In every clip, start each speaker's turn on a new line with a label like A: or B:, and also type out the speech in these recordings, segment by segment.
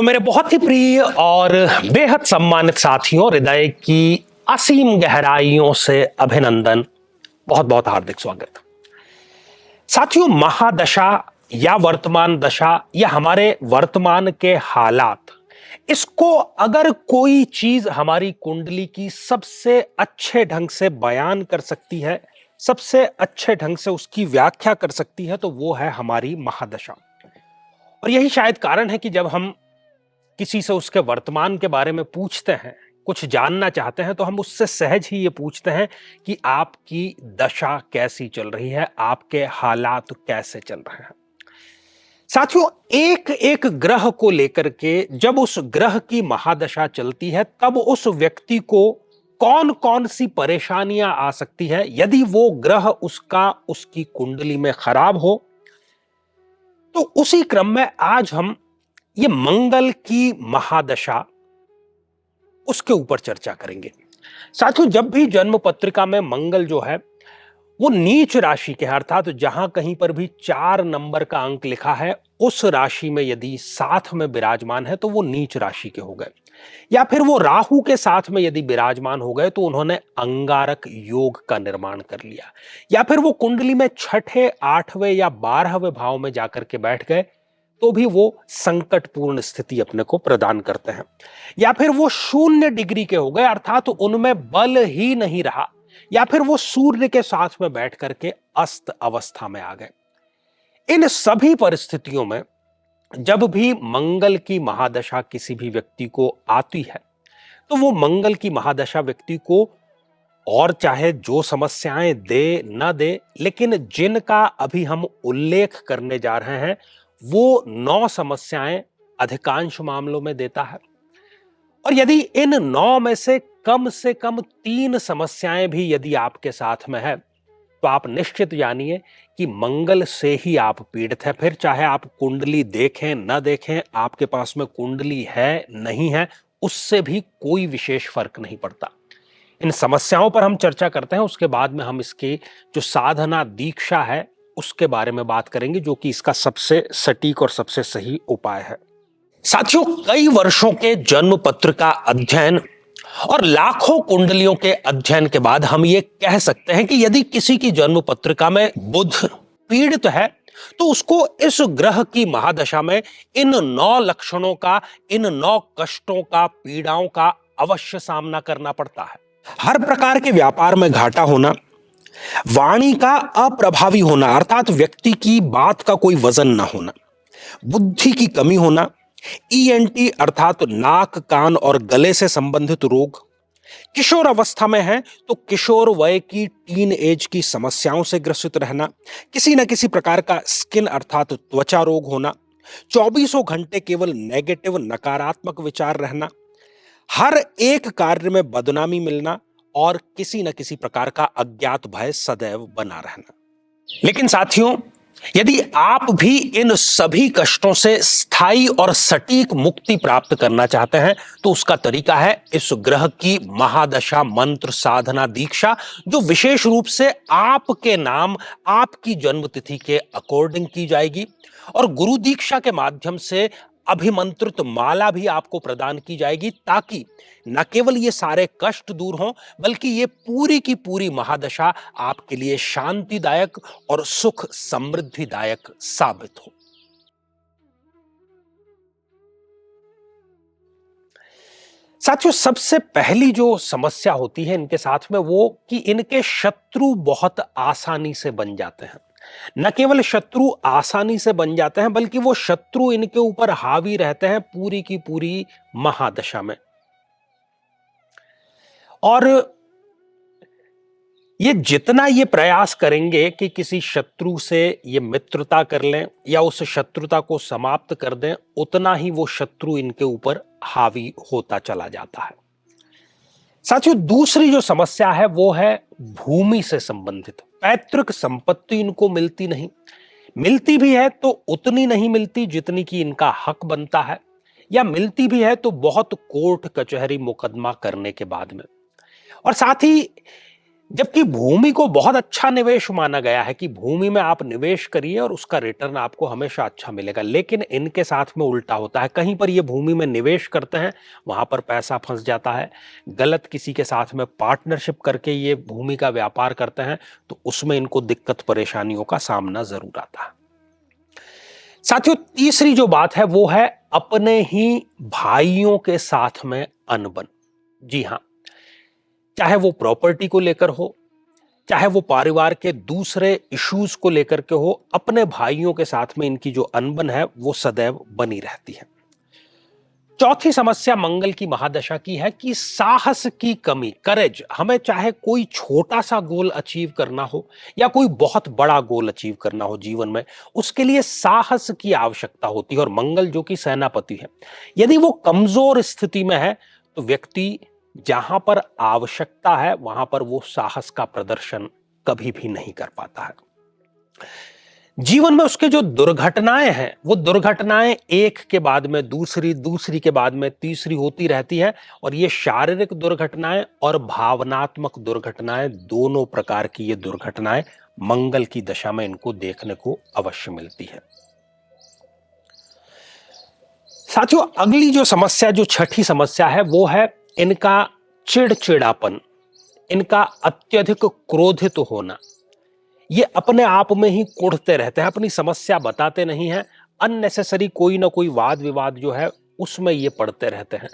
A: तो मेरे बहुत ही प्रिय और बेहद सम्मानित साथियों, हृदय की असीम गहराइयों से अभिनंदन, बहुत बहुत हार्दिक स्वागत। साथियों, महादशा या वर्तमान दशा या हमारे वर्तमान के हालात, इसको अगर कोई चीज हमारी कुंडली की सबसे अच्छे ढंग से बयान कर सकती है, सबसे अच्छे ढंग से उसकी व्याख्या कर सकती है, तो वो है हमारी महादशा। और यही शायद कारण है कि जब हम किसी से उसके वर्तमान के बारे में पूछते हैं, कुछ जानना चाहते हैं, तो हम उससे सहज ही ये पूछते हैं कि आपकी दशा कैसी चल रही है, आपके हालात कैसे चल रहे हैं। साथियों, एक एक ग्रह को लेकर के जब उस ग्रह की महादशा चलती है, तब उस व्यक्ति को कौन कौन सी परेशानियां आ सकती है। यदि वो ग्रह उसकी कुंडली में खराब हो, तो उसी क्रम में आज हम ये मंगल की महादशा, उसके ऊपर चर्चा करेंगे। साथियों, जब भी जन्म पत्रिका में मंगल जो है वो नीच राशि के, अर्थात जहां कहीं पर भी 4 नंबर का अंक लिखा है, उस राशि में यदि साथ में विराजमान है तो वो नीच राशि के हो गए, या फिर वो राहु के साथ में यदि विराजमान हो गए तो उन्होंने अंगारक योग का निर्माण कर लिया, या फिर वो कुंडली में छठे, 8वें या 12वें भाव में जाकर के बैठ गए तो भी वो संकटपूर्ण स्थिति अपने को प्रदान करते हैं, या फिर वो 0 डिग्री के हो गए, अर्थात उनमें बल ही नहीं रहा, या फिर वो सूर्य के साथ में बैठ करके अस्त अवस्था में आ गए। इन सभी परिस्थितियों में जब भी मंगल की महादशा किसी भी व्यक्ति को आती है, तो वो मंगल की महादशा व्यक्ति को, और चाहे जो समस्याएं दे न दे, लेकिन जिनका अभी हम उल्लेख करने जा रहे हैं, वो 9 समस्याएं अधिकांश मामलों में देता है। और यदि इन 9 में से कम 3 समस्याएं भी यदि आपके साथ में है, तो आप निश्चित जानिए कि मंगल से ही आप पीड़ित हैं। फिर चाहे आप कुंडली देखें न देखें, आपके पास में कुंडली है नहीं है, उससे भी कोई विशेष फर्क नहीं पड़ता। इन समस्याओं पर हम चर्चा करते हैं, उसके बाद में हम इसकी जो साधना दीक्षा है उसके बारे में बात करेंगे, जो कि इसका सबसे सटीक और सबसे सही उपाय है। साथियों, कई वर्षों के जन्म पत्र का अध्ययन और लाखों कुंडलियों के अध्ययन के बाद हम ये कह सकते हैं कि यदि किसी की जन्म पत्रिका में बुध पीड़ित है, तो उसको इस ग्रह की महादशा में इन 9 लक्षणों का, इन 9 कष्टों का, पीड़ाओं का अवश्य सामना करना पड़ता है। हर प्रकार के व्यापार में घाटा होना, वाणी का अप्रभावी होना, अर्थात व्यक्ति की बात का कोई वजन ना होना, बुद्धि की कमी होना, ईएनटी अर्थात नाक, कान और गले से संबंधित रोग, किशोर अवस्था में है तो किशोर वय की टीन एज की समस्याओं से ग्रसित रहना, किसी न किसी प्रकार का स्किन अर्थात त्वचा रोग होना, 24 घंटे केवल नेगेटिव नकारात्मक विचार रहना, हर एक कार्य में बदनामी मिलना और किसी न किसी प्रकार का अज्ञात भय सदैव बना रहना। लेकिन साथियों, यदि आप भी इन सभी कष्टों से स्थायी और सटीक मुक्ति प्राप्त करना चाहते हैं, तो उसका तरीका है इस ग्रह की महादशा मंत्र साधना दीक्षा, जो विशेष रूप से आपके नाम, आपकी जन्मतिथि के अकॉर्डिंग की जाएगी। और गुरु दीक्षा के माध्यम से अभिमंत्रित माला भी आपको प्रदान की जाएगी, ताकि न केवल ये सारे कष्ट दूर हों, बल्कि ये पूरी की पूरी महादशा आपके लिए शांतिदायक और सुख समृद्धिदायक साबित हो। साथियों, सबसे पहली जो समस्या होती है इनके साथ में, वो कि इनके शत्रु बहुत आसानी से बन जाते हैं। न केवल शत्रु आसानी से बन जाते हैं, बल्कि वो शत्रु इनके ऊपर हावी रहते हैं पूरी की पूरी महादशा में। और ये जितना ये प्रयास करेंगे कि किसी शत्रु से ये मित्रता कर लें या उस शत्रुता को समाप्त कर दें, उतना ही वो शत्रु इनके ऊपर हावी होता चला जाता है। साथियों, दूसरी जो समस्या है वो है भूमि से संबंधित। पैतृक संपत्ति इनको मिलती नहीं, मिलती भी है तो उतनी नहीं मिलती जितनी कि इनका हक बनता है, या मिलती भी है तो बहुत कोर्ट कचहरी मुकदमा करने के बाद में। और साथ ही जबकि भूमि को बहुत अच्छा निवेश माना गया है कि भूमि में आप निवेश करिए और उसका रिटर्न आपको हमेशा अच्छा मिलेगा, लेकिन इनके साथ में उल्टा होता है। कहीं पर ये भूमि में निवेश करते हैं, वहां पर पैसा फंस जाता है। गलत किसी के साथ में पार्टनरशिप करके ये भूमि का व्यापार करते हैं, तो उसमें इनको दिक्कत परेशानियों का सामना जरूर आता है। साथियों, तीसरी जो बात है वो है अपने ही भाइयों के साथ में अनबन। जी हां, चाहे वो प्रॉपर्टी को लेकर हो, चाहे वो परिवार के दूसरे इश्यूज को लेकर के हो, अपने भाइयों के साथ में इनकी जो अनबन है वो सदैव बनी रहती है। चौथी समस्या मंगल की महादशा की है कि साहस की कमी, करेज। हमें चाहे कोई छोटा सा गोल अचीव करना हो या कोई बहुत बड़ा गोल अचीव करना हो जीवन में, उसके लिए साहस की आवश्यकता होती है। और मंगल जो कि सेनापति है, यदि वो कमजोर स्थिति में है तो व्यक्ति जहां पर आवश्यकता है वहां पर वो साहस का प्रदर्शन कभी भी नहीं कर पाता है। जीवन में उसके जो दुर्घटनाएं हैं, वो दुर्घटनाएं एक के बाद में दूसरी, दूसरी के बाद में तीसरी होती रहती है। और ये शारीरिक दुर्घटनाएं और भावनात्मक दुर्घटनाएं, दोनों प्रकार की ये दुर्घटनाएं मंगल की दशा में इनको देखने को अवश्य मिलती है। साथियों, अगली जो समस्या, जो छठी समस्या है, वो है इनका चिड़चिड़ापन, इनका अत्यधिक क्रोधित होना। ये अपने आप में ही कुढ़ते रहते हैं, अपनी समस्या बताते नहीं हैं, अननेसेसरी कोई ना कोई वाद विवाद जो है उसमें ये पड़ते रहते हैं।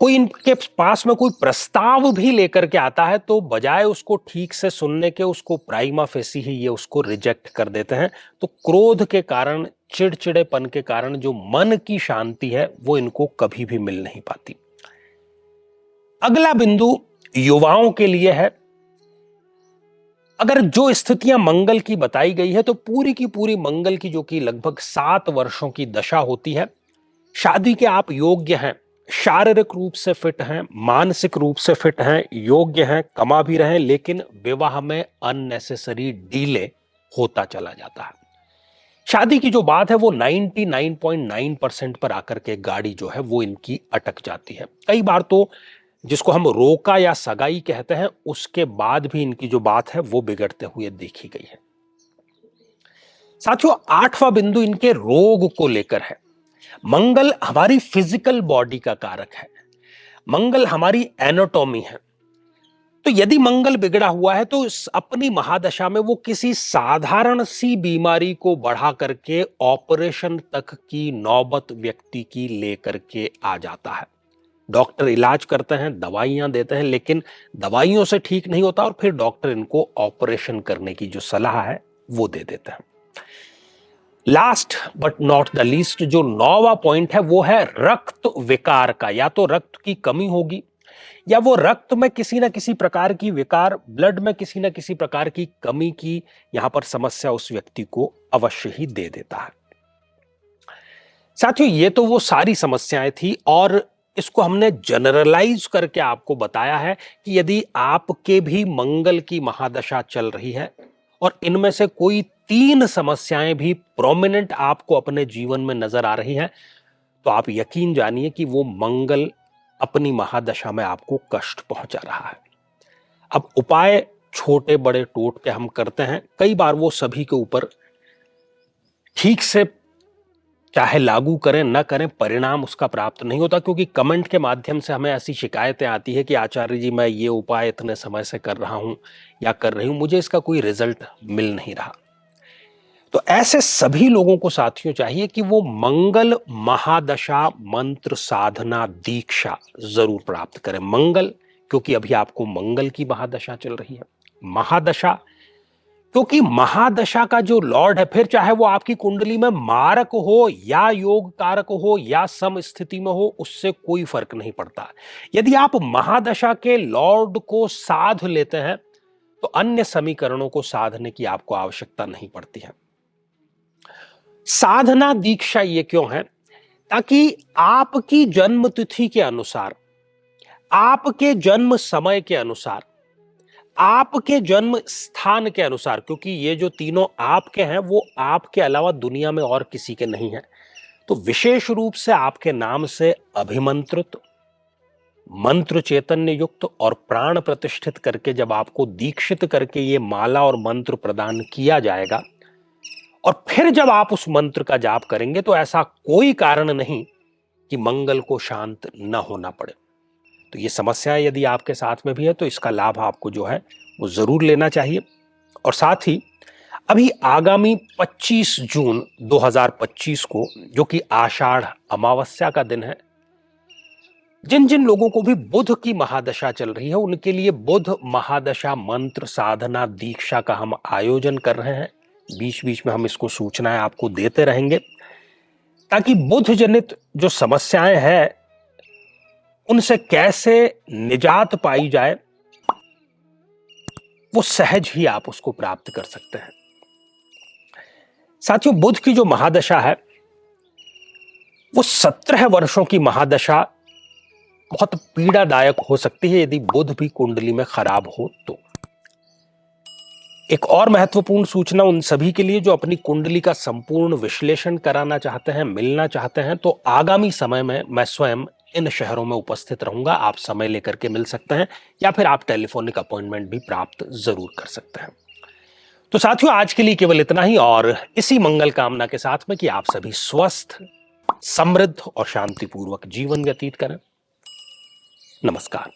A: कोई इनके पास में कोई प्रस्ताव भी लेकर के आता है तो बजाय उसको ठीक से सुनने के, उसको प्राइमा फेसी ही ये उसको रिजेक्ट कर देते हैं। तो क्रोध के कारण, चिड़चिड़ेपन के कारण जो मन की शांति है वो इनको कभी भी मिल नहीं पाती। अगला बिंदु युवाओं के लिए है। अगर जो स्थितियां मंगल की बताई गई है तो पूरी की पूरी मंगल की, जो कि लगभग 7 वर्षों की दशा होती है, शादी के आप योग्य हैं, शारीरिक रूप से फिट हैं, मानसिक रूप से फिट हैं, योग्य हैं, कमा भी रहे हैं, लेकिन विवाह में अननेसेसरी डीले होता चला जाता है। शादी की जो बात है वो 99.9% पर आकर के गाड़ी जो है वो इनकी अटक जाती है। कई बार तो जिसको हम रोका या सगाई कहते हैं, उसके बाद भी इनकी जो बात है वो बिगड़ते हुए देखी गई है। साथियों, आठवां बिंदु इनके रोग को लेकर है। मंगल हमारी फिजिकल बॉडी का कारक है, मंगल हमारी एनाटॉमी है। तो यदि मंगल बिगड़ा हुआ है तो अपनी महादशा में वो किसी साधारण सी बीमारी को बढ़ा करके ऑपरेशन तक की नौबत व्यक्ति की लेकर के आ जाता है। डॉक्टर इलाज करते हैं, दवाइयां देते हैं, लेकिन दवाइयों से ठीक नहीं होता और फिर डॉक्टर इनको ऑपरेशन करने की जो सलाह है वो दे देते हैं। Last but not the least, जो 9वां पॉइंट है वो है रक्त विकार का। या तो रक्त की कमी होगी या वो रक्त में किसी ना किसी प्रकार की विकार, ब्लड में किसी ना किसी प्रकार की कमी की यहां पर समस्या उस व्यक्ति को अवश्य ही दे देता है। साथियों, ये तो वो सारी समस्याएं थी और इसको हमने जनरलाइज करके आपको बताया है कि यदि आपके भी मंगल की महादशा चल रही है और इनमें से कोई 3 समस्याएं भी प्रोमिनेंट आपको अपने जीवन में नजर आ रही हैं, तो आप यकीन जानिए कि वो मंगल अपनी महादशा में आपको कष्ट पहुंचा रहा है। अब उपाय छोटे बड़े टोट के हम करते हैं, कई बार वो सभी के ऊपर ठीक से चाहे लागू करें न करें, परिणाम उसका प्राप्त नहीं होता। क्योंकि कमेंट के माध्यम से हमें ऐसी शिकायतें आती है कि आचार्य जी, मैं ये उपाय इतने समय से कर रहा हूं या कर रही हूं, मुझे इसका कोई रिजल्ट मिल नहीं रहा। तो ऐसे सभी लोगों को साथियों चाहिए कि वो मंगल महादशा मंत्र साधना दीक्षा जरूर प्राप्त करें। मंगल, क्योंकि अभी आपको मंगल की महादशा चल रही है। महादशा, क्योंकि महादशा का जो लॉर्ड है, फिर चाहे वो आपकी कुंडली में मारक हो या योग कारक हो या सम स्थिति में हो, उससे कोई फर्क नहीं पड़ता। यदि आप महादशा के लॉर्ड को साध लेते हैं तो अन्य समीकरणों को साधने की आपको आवश्यकता नहीं पड़ती है। साधना दीक्षा ये क्यों है? ताकि आपकी जन्म तिथि के अनुसार, आपके जन्म समय के अनुसार, आपके जन्म स्थान के अनुसार, क्योंकि ये जो तीनों आपके हैं वो आपके अलावा दुनिया में और किसी के नहीं है, तो विशेष रूप से आपके नाम से अभिमंत्रित, मंत्र चैतन्य युक्त और प्राण प्रतिष्ठित करके जब आपको दीक्षित करके ये माला और मंत्र प्रदान किया जाएगा और फिर जब आप उस मंत्र का जाप करेंगे तो ऐसा कोई कारण नहीं कि मंगल को शांत न होना पड़े। तो ये समस्या यदि आपके साथ में भी है तो इसका लाभ आपको जो है वो जरूर लेना चाहिए। और साथ ही अभी आगामी 25 जून 2025 को, जो कि आषाढ़ अमावस्या का दिन है, जिन जिन लोगों को भी बुध की महादशा चल रही है उनके लिए बुध महादशा मंत्र साधना दीक्षा का हम आयोजन कर रहे हैं। बीच बीच में हम इसको सूचनाएं आपको देते रहेंगे ताकि बुध जनित जो समस्याएं हैं उनसे कैसे निजात पाई जाए वो सहज ही आप उसको प्राप्त कर सकते हैं। साथियों, बुध की जो महादशा है वो 17 वर्षों की महादशा बहुत पीड़ादायक हो सकती है यदि बुध भी कुंडली में खराब हो तो। एक और महत्वपूर्ण सूचना उन सभी के लिए जो अपनी कुंडली का संपूर्ण विश्लेषण कराना चाहते हैं, मिलना चाहते हैं, तो आगामी समय में मैं स्वयं इन शहरों में उपस्थित रहूंगा। आप समय लेकर के मिल सकते हैं या फिर आप टेलीफोनिक अपॉइंटमेंट भी प्राप्त जरूर कर सकते हैं। तो साथियों, आज के लिए केवल इतना ही और इसी मंगल कामना के साथ में कि आप सभी स्वस्थ, समृद्ध और शांतिपूर्वक जीवन व्यतीत करें। नमस्कार।